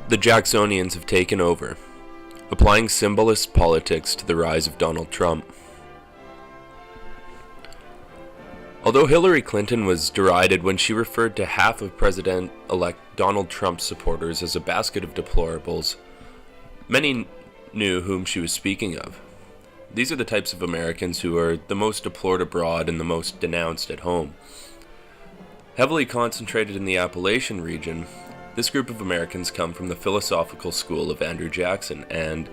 The Jacksonians have taken over, applying symbolist politics to the rise of Donald Trump. Although Hillary Clinton was derided when she referred to half of President-elect Donald Trump's supporters as a basket of deplorables, many knew whom she was speaking of. These are the types of Americans who are the most deplored abroad and the most denounced at home. Heavily concentrated in the Appalachian region, this group of Americans come from the philosophical school of Andrew Jackson, and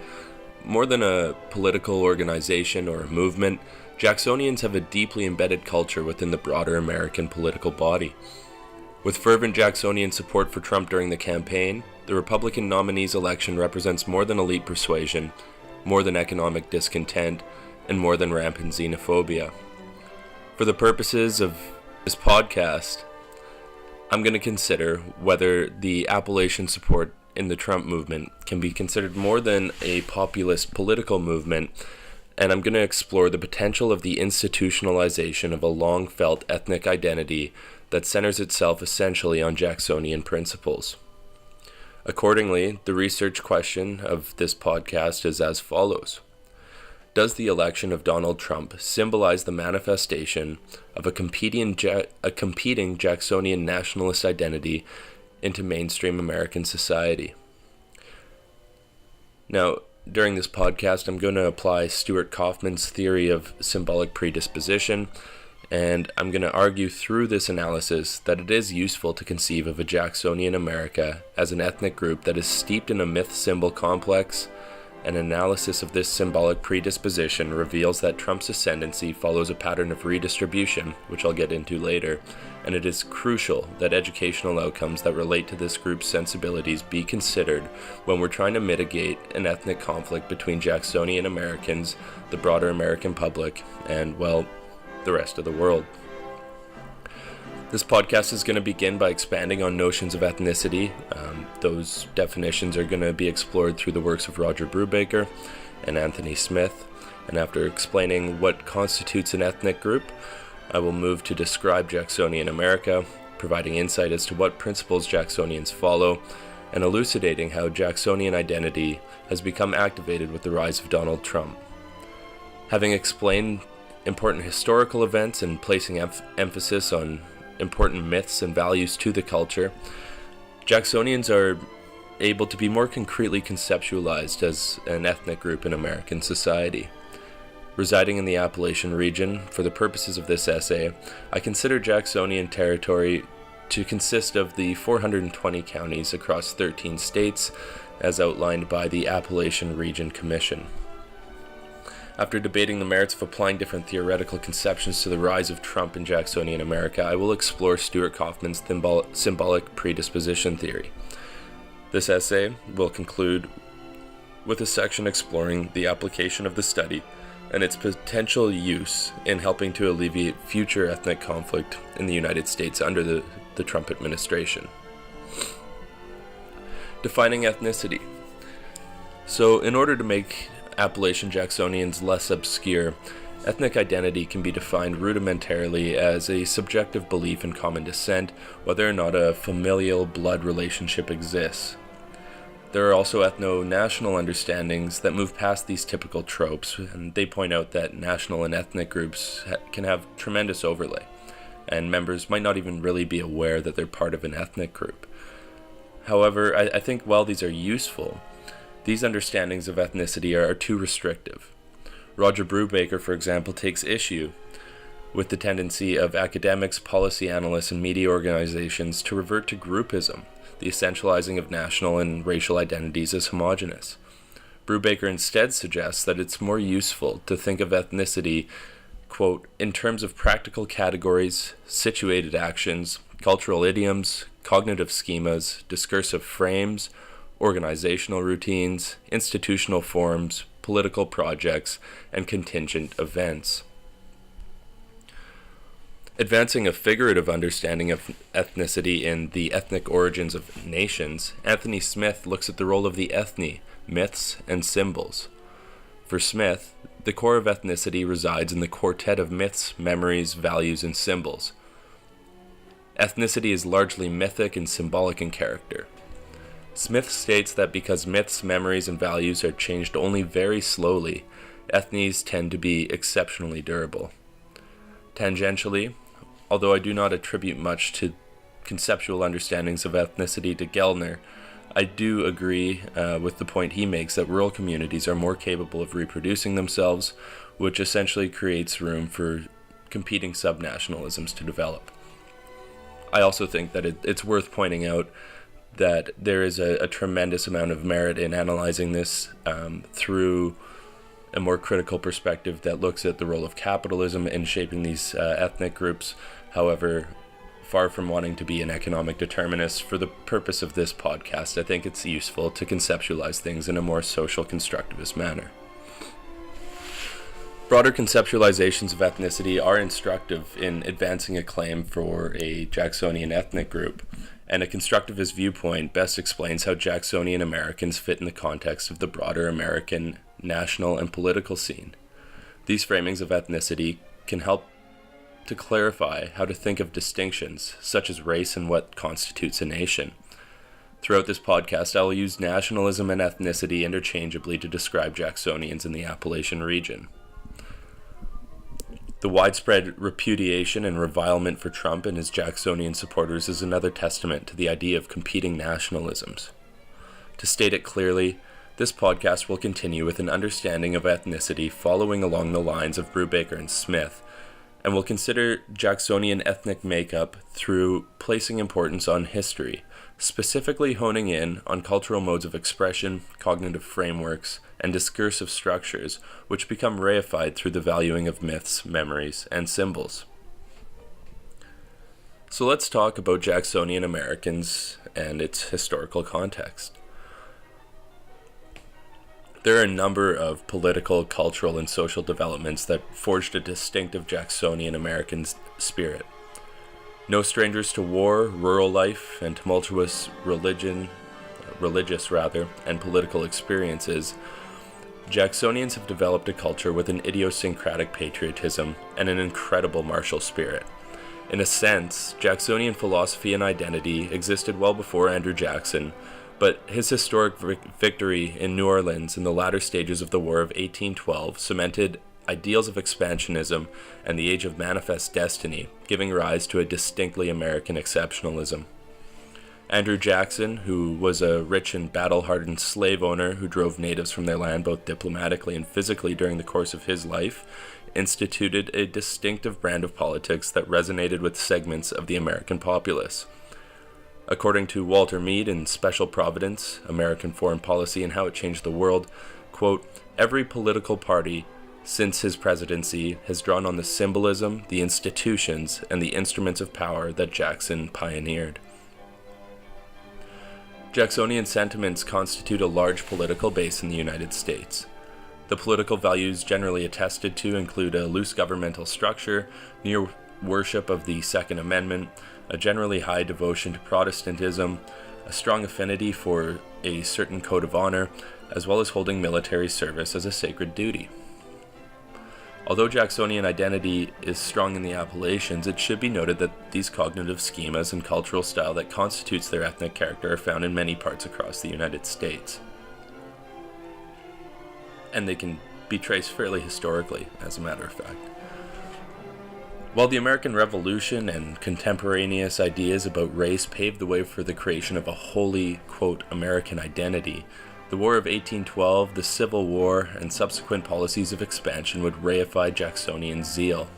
more than a political organization or a movement, Jacksonians have a deeply embedded culture within the broader American political body. With fervent Jacksonian support for Trump during the campaign, the Republican nominee's election represents more than elite persuasion, more than economic discontent, and more than rampant xenophobia. For the purposes of this podcast, I'm going to consider whether the Appalachian support in the Trump movement can be considered more than a populist political movement, and I'm going to explore the potential of the institutionalization of a long-felt ethnic identity that centers itself essentially on Jacksonian principles. Accordingly, the research question of this podcast is as follows. Does the election of Donald Trump symbolize the manifestation of a competing Jacksonian nationalist identity into mainstream American society? Now, during this podcast, I'm going to apply Stuart Kaufman's theory of symbolic predisposition, and I'm going to argue through this analysis that it is useful to conceive of a Jacksonian America as an ethnic group that is steeped in a myth-symbol complex. An analysis of this symbolic predisposition reveals that Trump's ascendancy follows a pattern of redistribution, which I'll get into later, and it is crucial that educational outcomes that relate to this group's sensibilities be considered when we're trying to mitigate an ethnic conflict between Jacksonian Americans, the broader American public, and, well, the rest of the world. This podcast is going to begin by expanding on notions of ethnicity. Those definitions are going to be explored through the works of Roger Brubaker and Anthony Smith. And after explaining what constitutes an ethnic group, I will move to describe Jacksonian America, providing insight as to what principles Jacksonians follow, and elucidating how Jacksonian identity has become activated with the rise of Donald Trump. Having explained important historical events and placing emphasis on important myths and values to the culture, Jacksonians are able to be more concretely conceptualized as an ethnic group in American society. Residing in the Appalachian region, for the purposes of this essay, I consider Jacksonian territory to consist of the 420 counties across 13 states, as outlined by the Appalachian Region Commission. After debating the merits of applying different theoretical conceptions to the rise of Trump in Jacksonian America, I will explore Stuart Kaufman's symbolic predisposition theory. This essay will conclude with a section exploring the application of the study and its potential use in helping to alleviate future ethnic conflict in the United States under the Trump administration. Defining ethnicity. So, in order to make Appalachian Jacksonians less obscure, ethnic identity can be defined rudimentarily as a subjective belief in common descent, whether or not a familial blood relationship exists. There are also ethno-national understandings that move past these typical tropes, and they point out that national and ethnic groups can have tremendous overlay, and members might not even really be aware that they're part of an ethnic group. However, I think while these are useful, these understandings of ethnicity are too restrictive. Roger Brubaker, for example, takes issue with the tendency of academics, policy analysts, and media organizations to revert to groupism, the essentializing of national and racial identities as homogeneous. Brubaker instead suggests that it's more useful to think of ethnicity, quote, in terms of practical categories, situated actions, cultural idioms, cognitive schemas, discursive frames, organizational routines, institutional forms, political projects, and contingent events. Advancing a figurative understanding of ethnicity in The Ethnic Origins of Nations, Anthony Smith looks at the role of the ethne, myths, and symbols. For Smith, the core of ethnicity resides in the quartet of myths, memories, values, and symbols. Ethnicity is largely mythic and symbolic in character. Smith states that because myths, memories, and values are changed only very slowly, ethnies tend to be exceptionally durable. Tangentially, although I do not attribute much to conceptual understandings of ethnicity to Gellner, I do agree with the point he makes that rural communities are more capable of reproducing themselves, which essentially creates room for competing subnationalisms to develop. I also think that it's worth pointing out that there is a tremendous amount of merit in analyzing this through a more critical perspective that looks at the role of capitalism in shaping these ethnic groups. However, far from wanting to be an economic determinist, for the purpose of this podcast, I think it's useful to conceptualize things in a more social constructivist manner. Broader conceptualizations of ethnicity are instructive in advancing a claim for a Jacksonian ethnic group, and a constructivist viewpoint best explains how Jacksonian Americans fit in the context of the broader American national and political scene. These framings of ethnicity can help to clarify how to think of distinctions, such as race and what constitutes a nation. Throughout this podcast, I will use nationalism and ethnicity interchangeably to describe Jacksonians in the Appalachian region. The widespread repudiation and revilement for Trump and his Jacksonian supporters is another testament to the idea of competing nationalisms. To state it clearly, this podcast will continue with an understanding of ethnicity following along the lines of Brubaker and Smith, and will consider Jacksonian ethnic makeup through placing importance on history, specifically honing in on cultural modes of expression, cognitive frameworks, and discursive structures, which become reified through the valuing of myths, memories, and symbols. So let's talk about Jacksonian Americans and its historical context. There are a number of political, cultural, and social developments that forged a distinctive Jacksonian American spirit. No strangers to war, rural life, and tumultuous religious and political experiences, Jacksonians have developed a culture with an idiosyncratic patriotism and an incredible martial spirit. In a sense, Jacksonian philosophy and identity existed well before Andrew Jackson, but his historic victory in New Orleans in the latter stages of the War of 1812 cemented ideals of expansionism and the age of manifest destiny, giving rise to a distinctly American exceptionalism. Andrew Jackson, who was a rich and battle-hardened slave owner who drove natives from their land both diplomatically and physically during the course of his life, instituted a distinctive brand of politics that resonated with segments of the American populace. According to Walter Mead in Special Providence, American Foreign Policy and How It Changed the World, quote, "Every political party since his presidency has drawn on the symbolism, the institutions, and the instruments of power that Jackson pioneered." Jacksonian sentiments constitute a large political base in the United States. The political values generally attested to include a loose governmental structure, near worship of the Second Amendment, a generally high devotion to Protestantism, a strong affinity for a certain code of honor, as well as holding military service as a sacred duty. Although Jacksonian identity is strong in the Appalachians, it should be noted that these cognitive schemas and cultural style that constitutes their ethnic character are found in many parts across the United States. And they can be traced fairly historically, as a matter of fact. While the American Revolution and contemporaneous ideas about race paved the way for the creation of a wholly, quote, American identity, the War of 1812, the Civil War, and subsequent policies of expansion would reify Jacksonian zeal.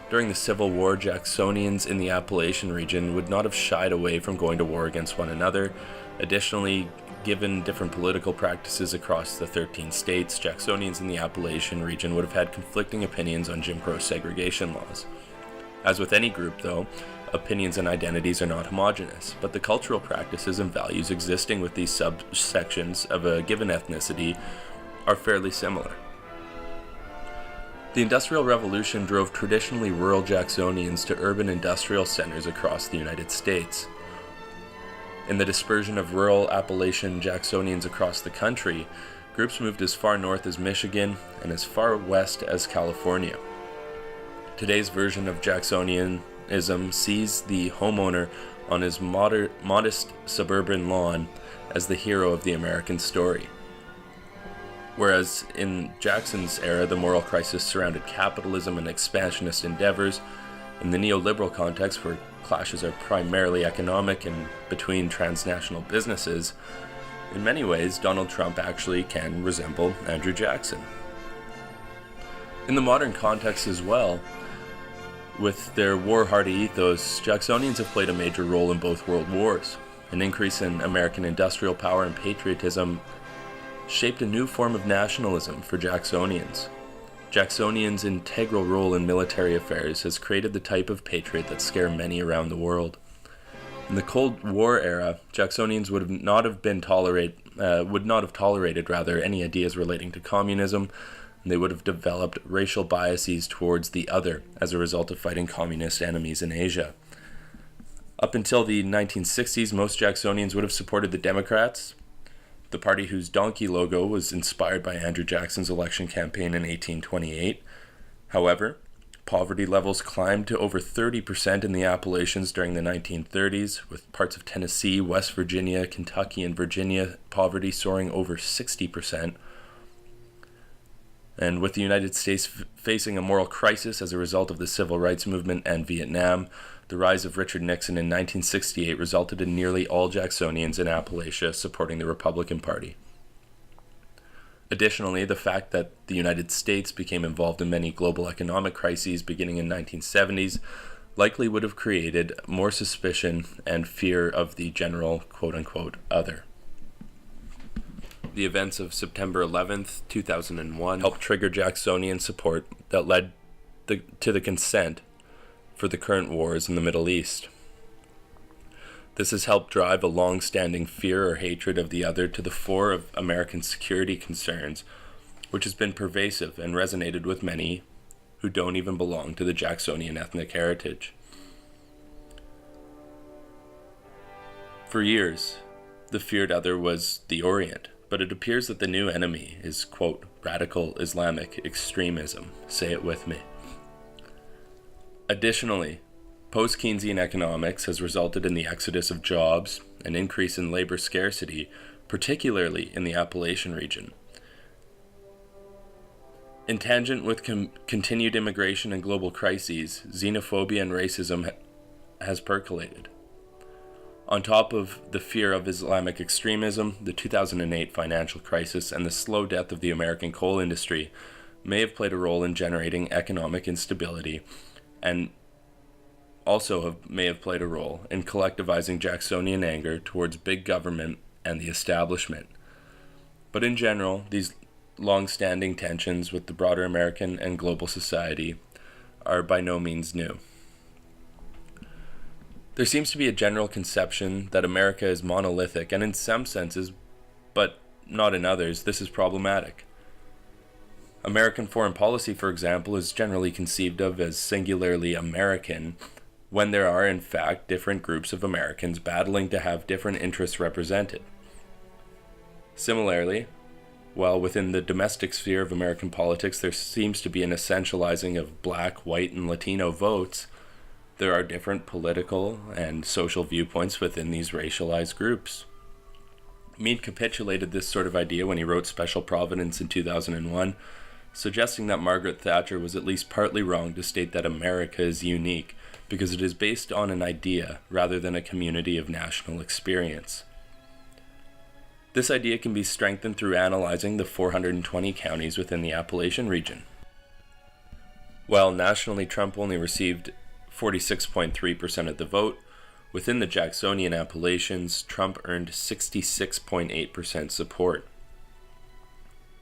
During the Civil War, Jacksonians in the Appalachian region would not have shied away from going to war against one another. Additionally, given different political practices across the 13 states, Jacksonians in the Appalachian region would have had conflicting opinions on Jim Crow segregation laws. As with any group, though, opinions and identities are not homogeneous, but the cultural practices and values existing with these subsections of a given ethnicity are fairly similar. The Industrial Revolution drove traditionally rural Jacksonians to urban industrial centers across the United States. In the dispersion of rural Appalachian Jacksonians across the country, groups moved as far north as Michigan and as far west as California. Today's version of Jacksonianism sees the homeowner on his modest suburban lawn as the hero of the American story. Whereas in Jackson's era, the moral crisis surrounded capitalism and expansionist endeavors, in the neoliberal context where clashes are primarily economic and between transnational businesses, in many ways, Donald Trump actually can resemble Andrew Jackson. In the modern context as well, with their war-hardy ethos, Jacksonians have played a major role in both world wars. An increase in American industrial power and patriotism shaped a new form of nationalism for Jacksonians. Jacksonians' integral role in military affairs has created the type of patriot that scare many around the world. In the Cold War era, Jacksonians would not have tolerated any ideas relating to communism, and they would have developed racial biases towards the other as a result of fighting communist enemies in Asia. Up until the 1960s, most Jacksonians would have supported the Democrats, the party whose donkey logo was inspired by Andrew Jackson's election campaign in 1828. However, poverty levels climbed to over 30% in the Appalachians during the 1930s, with parts of Tennessee, West Virginia, Kentucky, and Virginia poverty soaring over 60%. And with the United States facing a moral crisis as a result of the Civil Rights Movement and Vietnam, the rise of Richard Nixon in 1968 resulted in nearly all Jacksonians in Appalachia supporting the Republican Party. Additionally, the fact that the United States became involved in many global economic crises beginning in 1970s likely would have created more suspicion and fear of the general quote-unquote other. The events of September 11th, 2001 helped trigger Jacksonian support that led to the consent for the current wars in the Middle East. This has helped drive a long-standing fear or hatred of the other to the fore of American security concerns, which has been pervasive and resonated with many who don't even belong to the Jacksonian ethnic heritage. For years, the feared other was the Orient, but it appears that the new enemy is, quote, radical Islamic extremism. Say it with me. Additionally, post-Keynesian economics has resulted in the exodus of jobs, an increase in labor scarcity, particularly in the Appalachian region. In tangent with continued immigration and global crises, xenophobia and racism has percolated. On top of the fear of Islamic extremism, the 2008 financial crisis and the slow death of the American coal industry may have played a role in generating economic instability and also may have played a role in collectivizing Jacksonian anger towards big government and the establishment. But in general, these long-standing tensions with the broader American and global society are by no means new. There seems to be a general conception that America is monolithic, and in some senses, but not in others, this is problematic. American foreign policy, for example, is generally conceived of as singularly American, when there are, in fact, different groups of Americans battling to have different interests represented. Similarly, while within the domestic sphere of American politics there seems to be an essentializing of black, white, and Latino votes, there are different political and social viewpoints within these racialized groups. Meade capitulated this sort of idea when he wrote Special Providence in 2001, suggesting that Margaret Thatcher was at least partly wrong to state that America is unique because it is based on an idea rather than a community of national experience. This idea can be strengthened through analyzing the 420 counties within the Appalachian region. While nationally Trump only received 46.3% of the vote, within the Jacksonian Appalachians, Trump earned 66.8% support.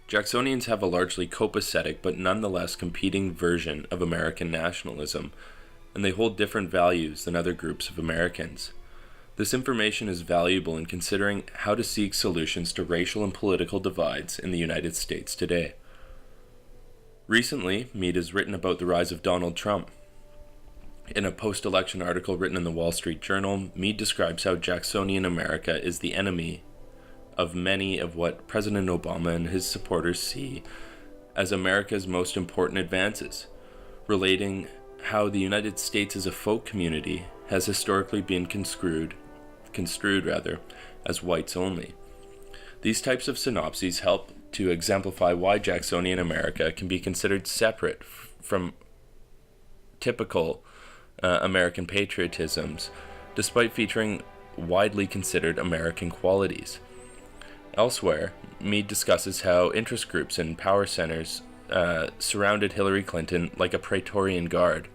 Jacksonians have a largely copacetic but nonetheless competing version of American nationalism, and they hold different values than other groups of Americans. This information is valuable in considering how to seek solutions to racial and political divides in the United States today. Recently, Meade has written about the rise of Donald Trump. In a post-election article written in the Wall Street Journal, Meade describes how Jacksonian America is the enemy of many of what President Obama and his supporters see as America's most important advances, relating how the United States as a folk community has historically been construed as whites only. These types of synopses help to exemplify why Jacksonian America can be considered separate from typical American patriotisms, despite featuring widely considered American qualities. Elsewhere, Mead discusses how interest groups and power centers surrounded Hillary Clinton like a Praetorian Guard.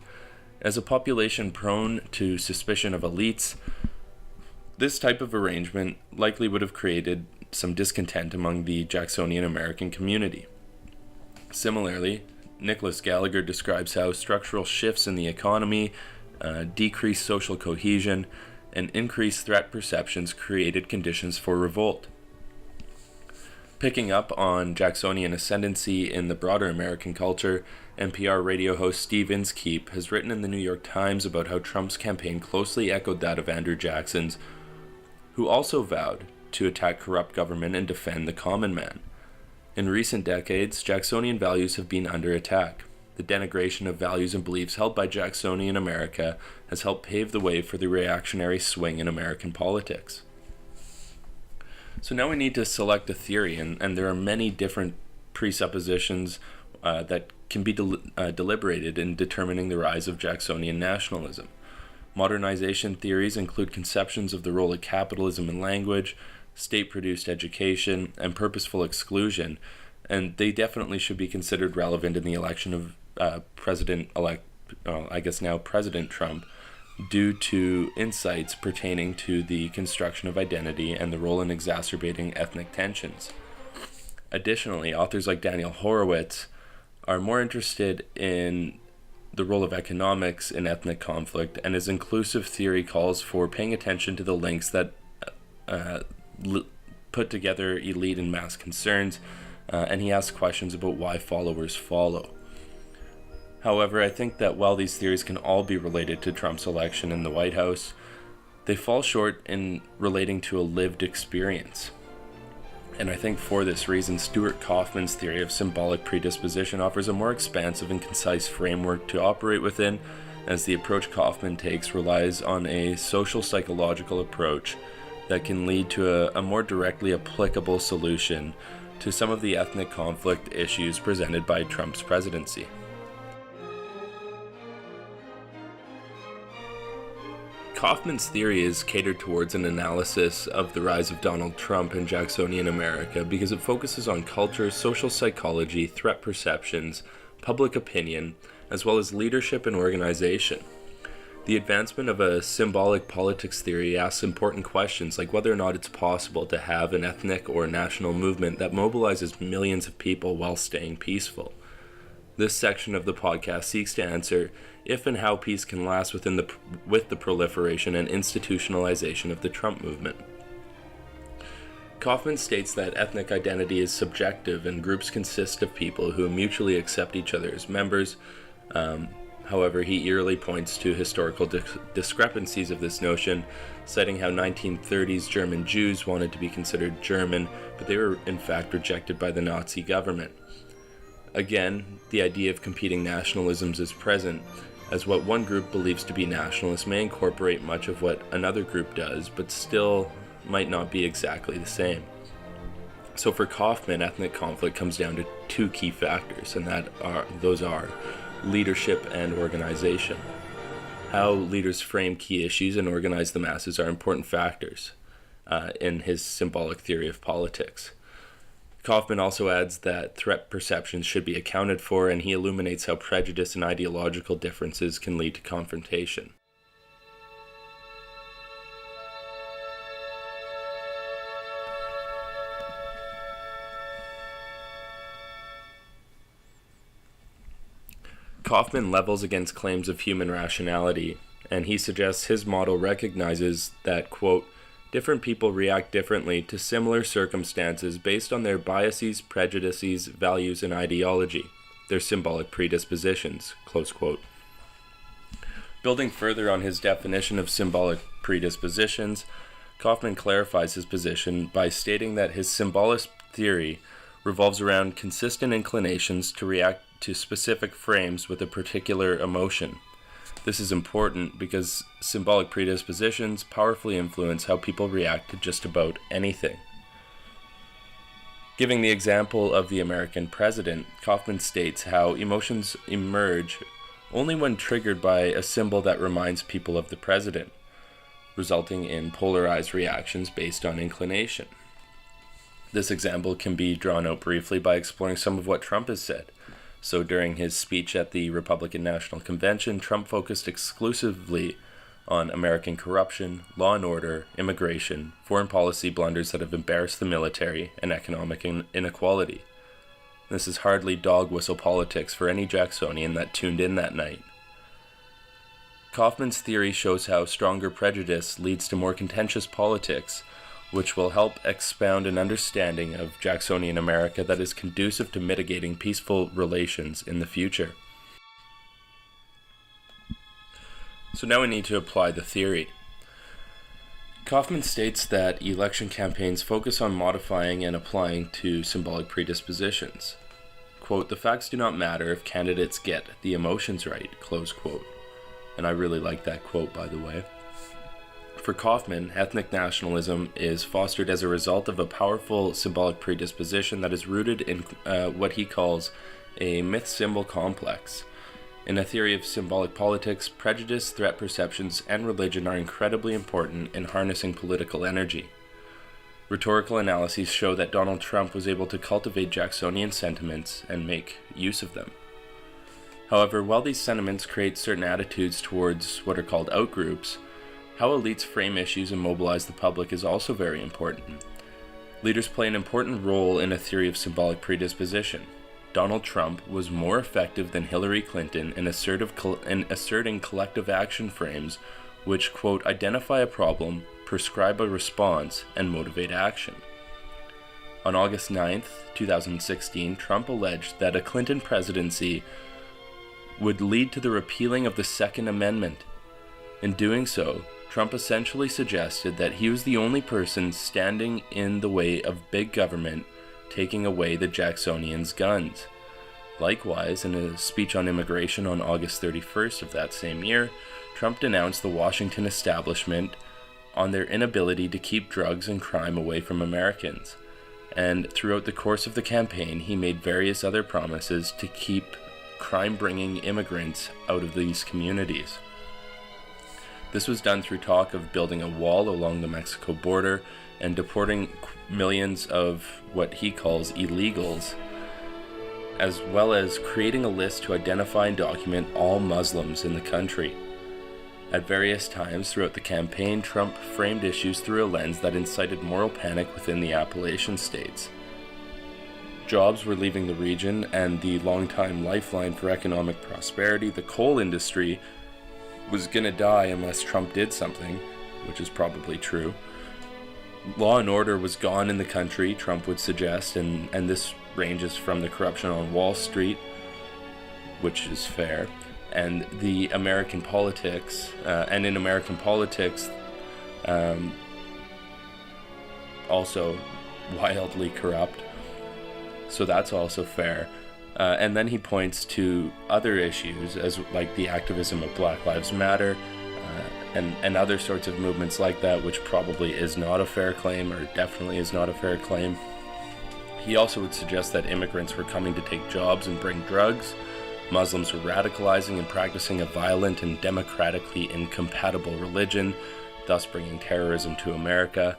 As a population prone to suspicion of elites, this type of arrangement likely would have created some discontent among the Jacksonian American community. Similarly, Nicholas Gallagher describes how structural shifts in the economy, decreased social cohesion, and increased threat perceptions created conditions for revolt. Picking up on Jacksonian ascendancy in the broader American culture, NPR radio host Steve Inskeep has written in the New York Times about how Trump's campaign closely echoed that of Andrew Jackson's, who also vowed to attack corrupt government and defend the common man. In recent decades, Jacksonian values have been under attack. The denigration of values and beliefs held by Jacksonian America has helped pave the way for the reactionary swing in American politics. So now we need to select a theory, and there are many different presuppositions that can be deliberated in determining the rise of Jacksonian nationalism. Modernization theories include conceptions of the role of capitalism in language, state-produced education, and purposeful exclusion, and they definitely should be considered relevant in the election of President Trump, due to insights pertaining to the construction of identity and the role in exacerbating ethnic tensions. Additionally, authors like Daniel Horowitz are more interested in the role of economics in ethnic conflict, and his inclusive theory calls for paying attention to the links that put together elite and mass concerns, and he asks questions about why followers follow. However, I think that while these theories can all be related to Trump's election in the White House, they fall short in relating to a lived experience. And I think for this reason, Stuart Kaufman's theory of symbolic predisposition offers a more expansive and concise framework to operate within, as the approach Kaufman takes relies on a social psychological approach that can lead to a more directly applicable solution to some of the ethnic conflict issues presented by Trump's presidency. Kaufman's theory is catered towards an analysis of the rise of Donald Trump and Jacksonian America because it focuses on culture, social psychology, threat perceptions, public opinion, as well as leadership and organization. The advancement of a symbolic politics theory asks important questions like whether or not it's possible to have an ethnic or national movement that mobilizes millions of people while staying peaceful. This section of the podcast seeks to answer if and how peace can last with the proliferation and institutionalization of the Trump movement. Kaufman states that ethnic identity is subjective and groups consist of people who mutually accept each other as members. However, he eerily points to historical discrepancies of this notion, citing how 1930s German Jews wanted to be considered German, but they were in fact rejected by the Nazi government. Again, the idea of competing nationalisms is present, as what one group believes to be nationalist may incorporate much of what another group does, but still might not be exactly the same. So for Kaufman, ethnic conflict comes down to two key factors, and those are leadership and organization. How leaders frame key issues and organize the masses are important factors in his symbolic theory of politics. Kaufman also adds that threat perceptions should be accounted for, and he illuminates how prejudice and ideological differences can lead to confrontation. Kaufman levels against claims of human rationality, and he suggests his model recognizes that, quote, different people react differently to similar circumstances based on their biases, prejudices, values, and ideology, their symbolic predispositions, close quote. Building further on his definition of symbolic predispositions, Kaufman clarifies his position by stating that his symbolist theory revolves around consistent inclinations to react to specific frames with a particular emotion. This is important because symbolic predispositions powerfully influence how people react to just about anything. Giving the example of the American president, Kaufman states how emotions emerge only when triggered by a symbol that reminds people of the president, resulting in polarized reactions based on inclination. This example can be drawn out briefly by exploring some of what Trump has said. So during his speech at the Republican National Convention, Trump focused exclusively on American corruption, law and order, immigration, foreign policy blunders that have embarrassed the military, and economic inequality. This is hardly dog whistle politics for any Jacksonian that tuned in that night. Kaufman's theory shows how stronger prejudice leads to more contentious politics, which will help expound an understanding of Jacksonian America that is conducive to mitigating peaceful relations in the future. So now we need to apply the theory. Kaufman states that election campaigns focus on modifying and applying to symbolic predispositions. Quote, "The facts do not matter if candidates get the emotions right," close quote. And I really like that quote, by the way. For Kaufman, ethnic nationalism is fostered as a result of a powerful symbolic predisposition that is rooted in what he calls a myth-symbol complex. In a theory of symbolic politics, prejudice, threat perceptions, and religion are incredibly important in harnessing political energy. Rhetorical analyses show that Donald Trump was able to cultivate Jacksonian sentiments and make use of them. However, while these sentiments create certain attitudes towards what are called outgroups, how elites frame issues and mobilize the public is also very important. Leaders play an important role in a theory of symbolic predisposition. Donald Trump was more effective than Hillary Clinton in asserting collective action frames which, quote, "identify a problem, prescribe a response, and motivate action." On August 9th, 2016, Trump alleged that a Clinton presidency would lead to the repealing of the Second Amendment. In doing so, Trump essentially suggested that he was the only person standing in the way of big government taking away the Jacksonians' guns. Likewise, in a speech on immigration on August 31st of that same year, Trump denounced the Washington establishment on their inability to keep drugs and crime away from Americans. And throughout the course of the campaign, he made various other promises to keep crime-bringing immigrants out of these communities. This was done through talk of building a wall along the Mexico border and deporting millions of what he calls illegals, as well as creating a list to identify and document all Muslims in the country. At various times throughout the campaign, Trump framed issues through a lens that incited moral panic within the Appalachian states. Jobs were leaving the region, and the longtime lifeline for economic prosperity, the coal industry, was gonna die unless Trump did something, which is probably true. Law and order was gone in the country, Trump would suggest, and this ranges from the corruption on Wall Street, which is fair, and the American politics, and in American politics, also wildly corrupt. So that's also fair. And then he points to other issues, as like the activism of Black Lives Matter, and other sorts of movements like that, which probably is not a fair claim, or definitely is not a fair claim. He also would suggest that immigrants were coming to take jobs and bring drugs. Muslims were radicalizing and practicing a violent and democratically incompatible religion, thus bringing terrorism to America.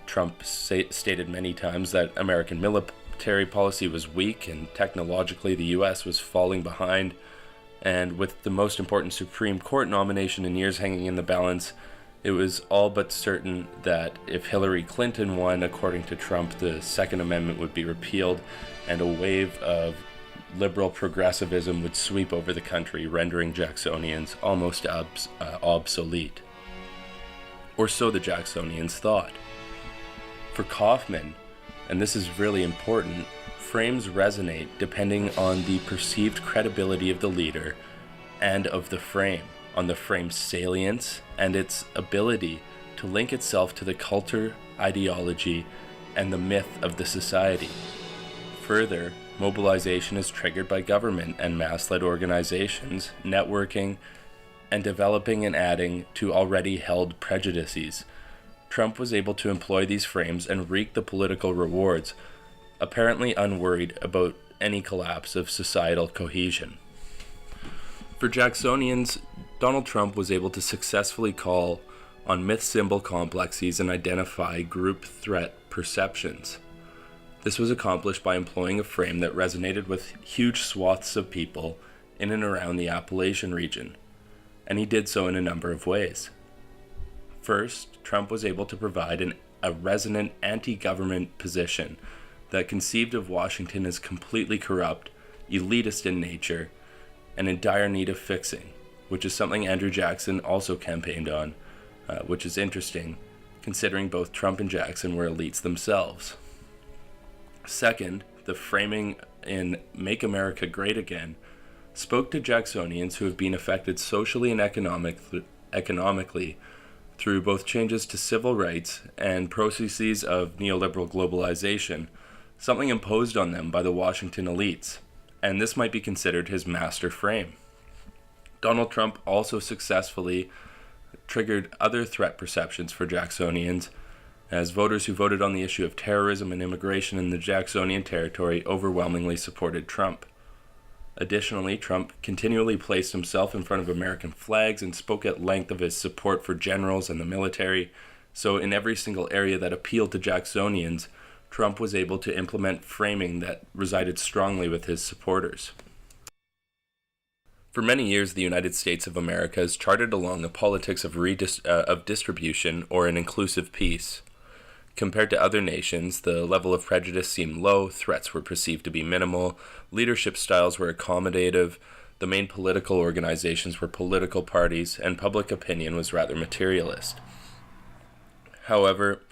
Trump stated many times that American military policy was weak, and technologically the US was falling behind. And with the most important Supreme Court nomination in years hanging in the balance, it was all but certain that if Hillary Clinton won, according to Trump, the Second Amendment would be repealed and a wave of liberal progressivism would sweep over the country, rendering Jacksonians almost obsolete. Or so the Jacksonians thought. For Kaufman, and this is really important, frames resonate depending on the perceived credibility of the leader and of the frame, on the frame's salience and its ability to link itself to the culture, ideology, and the myth of the society. Further, mobilization is triggered by government and mass-led organizations, networking, and developing and adding to already held prejudices. Trump was able to employ these frames and reap the political rewards, apparently unworried about any collapse of societal cohesion. For Jacksonians, Donald Trump was able to successfully call on myth-symbol complexes and identify group threat perceptions. This was accomplished by employing a frame that resonated with huge swaths of people in and around the Appalachian region, and he did so in a number of ways. First, Trump was able to provide a resonant anti-government position that conceived of Washington as completely corrupt, elitist in nature, and in dire need of fixing, which is something Andrew Jackson also campaigned on, which is interesting, considering both Trump and Jackson were elites themselves. Second, the framing in Make America Great Again spoke to Jacksonians who have been affected socially and economically through both changes to civil rights and processes of neoliberal globalization, something imposed on them by the Washington elites, and this might be considered his master frame. Donald Trump also successfully triggered other threat perceptions for Jacksonians, as voters who voted on the issue of terrorism and immigration in the Jacksonian territory overwhelmingly supported Trump. Additionally, Trump continually placed himself in front of American flags and spoke at length of his support for generals and the military, so in every single area that appealed to Jacksonians, Trump was able to implement framing that resided strongly with his supporters. For many years, the United States of America has charted along a politics of distribution or an inclusive peace. Compared to other nations, the level of prejudice seemed low, threats were perceived to be minimal, leadership styles were accommodative, the main political organizations were political parties, and public opinion was rather materialist. However,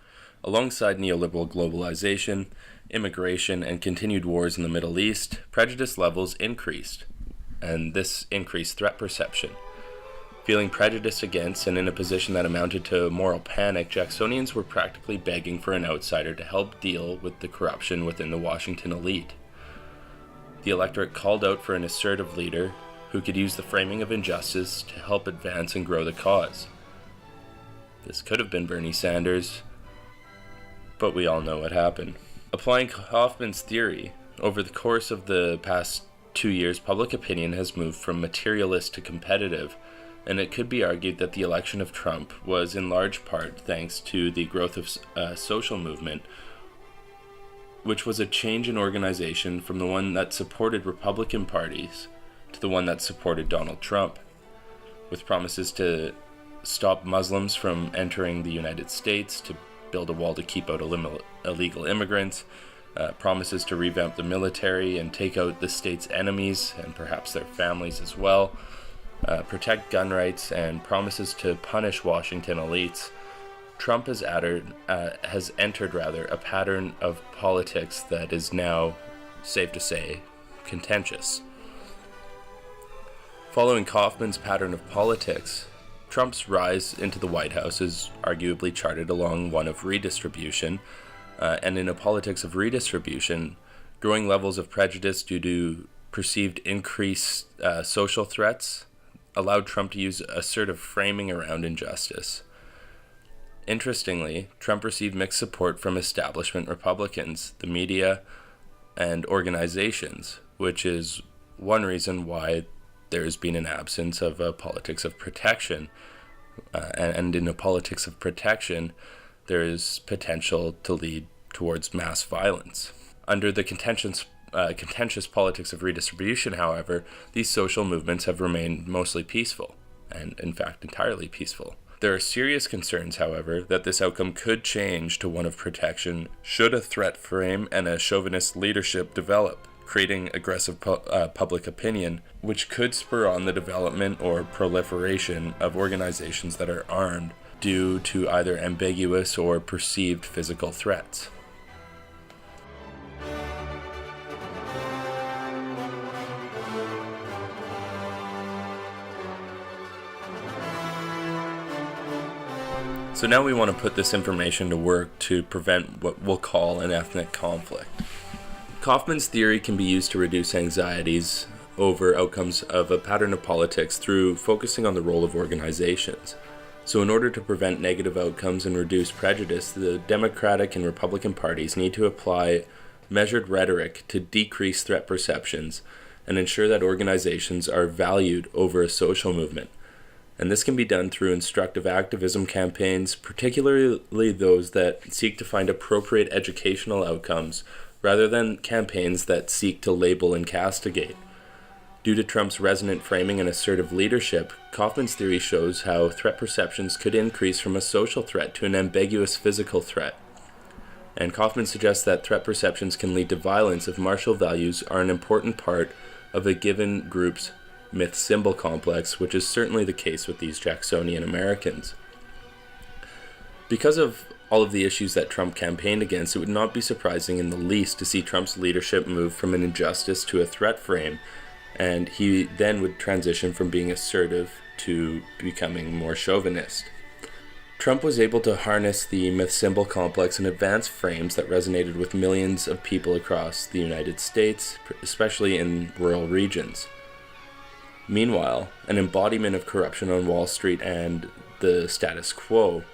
alongside neoliberal globalization, immigration, and continued wars in the Middle East, prejudice levels increased, and this increased threat perception. Feeling prejudiced against and in a position that amounted to moral panic, Jacksonians were practically begging for an outsider to help deal with the corruption within the Washington elite. The electorate called out for an assertive leader who could use the framing of injustice to help advance and grow the cause. This could have been Bernie Sanders, but we all know what happened. Applying Kaufman's theory, over the course of the past 2 years, public opinion has moved from materialist to competitive, and it could be argued that the election of Trump was in large part thanks to the growth of a social movement, which was a change in organization from the one that supported Republican parties to the one that supported Donald Trump, with promises to stop Muslims from entering the United States, to build a wall to keep out illegal immigrants, promises to revamp the military and take out the state's enemies and perhaps their families as well, protect gun rights, and promises to punish Washington elites. Trump has entered a pattern of politics that is now, safe to say, contentious. Following Kaufman's pattern of politics, Trump's rise into the White House is arguably charted along one of redistribution, and in a politics of redistribution, growing levels of prejudice due to perceived increased social threats allowed Trump to use assertive framing around injustice. Interestingly, Trump received mixed support from establishment Republicans, the media, and organizations, which is one reason why there has been an absence of a politics of protection. And in a politics of protection, there is potential to lead towards mass violence. Under the contentious politics of redistribution, however, these social movements have remained mostly peaceful, and in fact entirely peaceful. There are serious concerns, however, that this outcome could change to one of protection should a threat frame and a chauvinist leadership develop, creating aggressive public opinion, which could spur on the development or proliferation of organizations that are armed due to either ambiguous or perceived physical threats. So now we want to put this information to work to prevent what we'll call an ethnic conflict. Kaufman's theory can be used to reduce anxieties over outcomes of a pattern of politics through focusing on the role of organizations. So in order to prevent negative outcomes and reduce prejudice, the Democratic and Republican parties need to apply measured rhetoric to decrease threat perceptions and ensure that organizations are valued over a social movement. And this can be done through instructive activism campaigns, particularly those that seek to find appropriate educational outcomes, rather than campaigns that seek to label and castigate. Due to Trump's resonant framing and assertive leadership, Kaufman's theory shows how threat perceptions could increase from a social threat to an ambiguous physical threat. And Kaufman suggests that threat perceptions can lead to violence if martial values are an important part of a given group's myth-symbol complex, which is certainly the case with these Jacksonian Americans. Because of all of the issues that Trump campaigned against, it would not be surprising in the least to see Trump's leadership move from an injustice to a threat frame, and he then would transition from being assertive to becoming more chauvinist. Trump was able to harness the myth-symbol complex and advance frames that resonated with millions of people across the United States, especially in rural regions. Meanwhile, an embodiment of corruption on Wall Street and the status quo,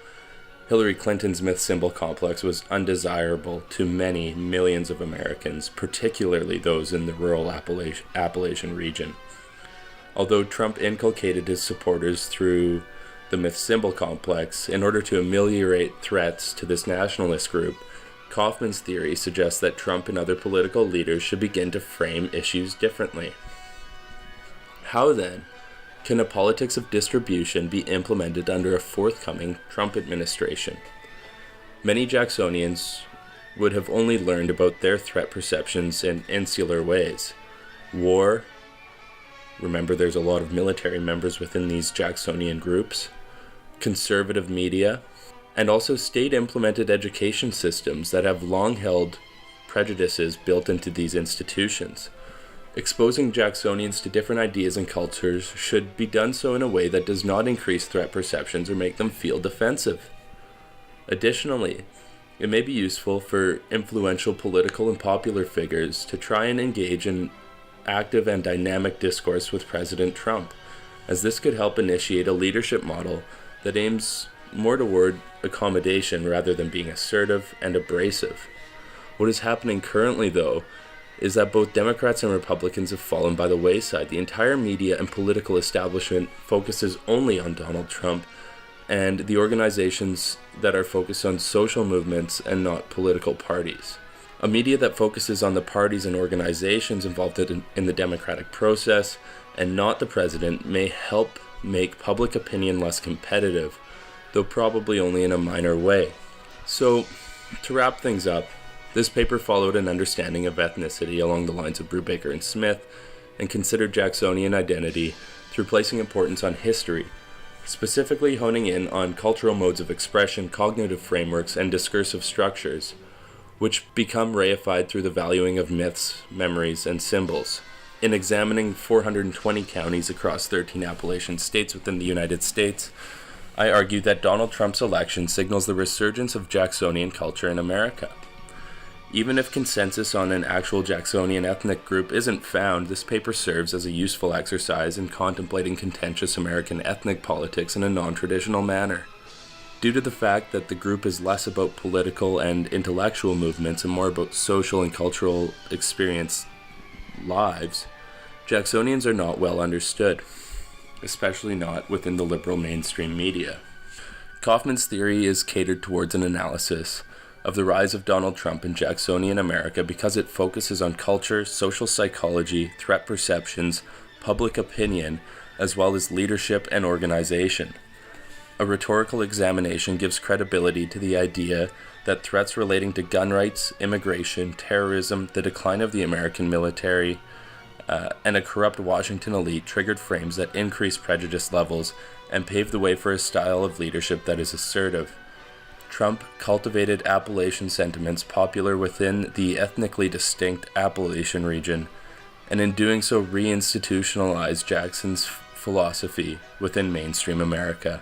Hillary Clinton's myth-symbol complex was undesirable to many millions of Americans, particularly those in the rural Appalachian region. Although Trump inculcated his supporters through the myth-symbol complex in order to ameliorate threats to this nationalist group, Kaufman's theory suggests that Trump and other political leaders should begin to frame issues differently. How then can a politics of distribution be implemented under a forthcoming Trump administration? Many Jacksonians would have only learned about their threat perceptions in insular ways. War, remember there's a lot of military members within these Jacksonian groups, conservative media, and also state-implemented education systems that have long held prejudices built into these institutions. Exposing Jacksonians to different ideas and cultures should be done so in a way that does not increase threat perceptions or make them feel defensive. Additionally, it may be useful for influential political and popular figures to try and engage in active and dynamic discourse with President Trump, as this could help initiate a leadership model that aims more toward accommodation rather than being assertive and abrasive. What is happening currently, though, is that both Democrats and Republicans have fallen by the wayside. The entire media and political establishment focuses only on Donald Trump and the organizations that are focused on social movements and not political parties. A media that focuses on the parties and organizations involved in the democratic process and not the president may help make public opinion less competitive, though probably only in a minor way. So, to wrap things up, this paper followed an understanding of ethnicity along the lines of Brubaker and Smith, and considered Jacksonian identity through placing importance on history, specifically honing in on cultural modes of expression, cognitive frameworks, and discursive structures, which become reified through the valuing of myths, memories, and symbols. In examining 420 counties across 13 Appalachian states within the United States, I argue that Donald Trump's election signals the resurgence of Jacksonian culture in America. Even if consensus on an actual Jacksonian ethnic group isn't found, this paper serves as a useful exercise in contemplating contentious American ethnic politics in a non-traditional manner. Due to the fact that the group is less about political and intellectual movements and more about social and cultural experience lives, Jacksonians are not well understood, especially not within the liberal mainstream media. Kaufman's theory is catered towards an analysis of the rise of Donald Trump in Jacksonian America because it focuses on culture, social psychology, threat perceptions, public opinion, as well as leadership and organization. A rhetorical examination gives credibility to the idea that threats relating to gun rights, immigration, terrorism, the decline of the American military, and a corrupt Washington elite triggered frames that increase prejudice levels and paved the way for a style of leadership that is assertive. Trump cultivated Appalachian sentiments popular within the ethnically distinct Appalachian region, and in doing so reinstitutionalized Jackson's philosophy within mainstream America.